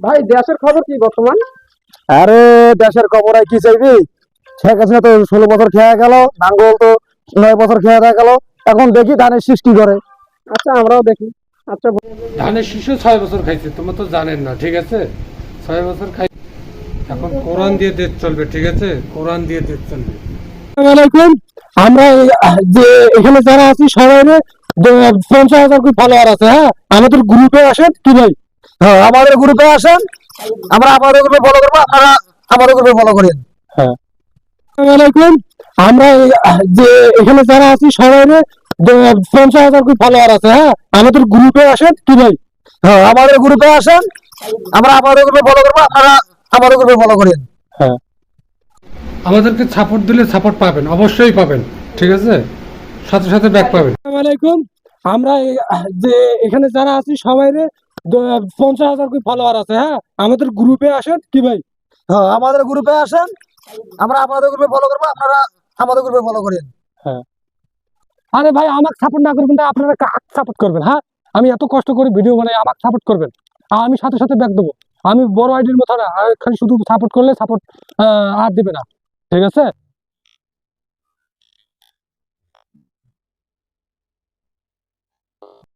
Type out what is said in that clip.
ভাই দেশের খবর কি বর্তমান? আরে দেশের খবর আর কি চাইবি? শেখ হাসিনা তো 16 বছর খেয়ে গেল, নাঙ্গল তো 9 বছর খেয়ে গেল। এখন দেখি ধানের সৃষ্টি করে। আচ্ছা আমরাও দেখি। আচ্ছা ধানের শিশু 6 বছর খাইছে, তোমরা তো জানেন না, ঠিক আছে? 6 বছর খাই। এখন কোরআন দিয়ে দেশ চলবে, ঠিক আছে? কোরআন দিয়ে দেশ চলবে। আসসালামাইকুম। আমরা যে এখানে যারা আছি সবাই 50,000 ফলোয়ার আছে। হ্যাঁ, আমাদের গ্রুপে আসেন কি ভাই? হ্যাঁ, আমাদের গ্রুপে আসেন। আমরা আমাদের গ্রুপে ফলো করবো, আপনারা আমাদের গ্রুপে ফলো করেন। হ্যাঁ, আসসালামাইকুম। আমরা যে এখানে যারা আছি সবাই 50,000 ফলোয়ার আছে। হ্যাঁ, আমাদের গ্রুপে আসেন কি ভাই? হ্যাঁ, আমাদের গ্রুপে আসেন। আমরা আমাদের গ্রুপে ফলো করবো, আপনারা আমাদের গ্রুপে ফলো করেন। হ্যাঁ, আমাদেরকে সাপোর্ট দিলে সাপোর্ট পাবেন, অবশ্যই পাবেন, ঠিক আছে? সাথে সাথে ব্যাক পাবেন। আসসালামাইকুম। আমরা যে এখানে যারা আছি সবাই 50,000 ফলোয়ার আছে। হ্যাঁ, আমাদের গ্রুপে আসেন কি ভাই? হ্যাঁ, আমাদের গ্রুপে আসেন। আমরা আপনাদের গ্রুপে ফলো করবো, আপনারা আমাদের গ্রুপে ফলো করেন। হ্যাঁ, আরে ভাই আমাকে সাপোর্ট না করবেন, আপনারা সাপোর্ট করবেন। হ্যাঁ, আমি এত কষ্ট করে ভিডিও বানাই, আমাকে সাপোর্ট করবেন। আর আমি সাথে সাথে ব্যাক দেবো। আমি বড় আইডির মতো না, খালি শুধু সাপোর্ট করলে সাপোর্ট আর দিবে না, ঠিক আছে?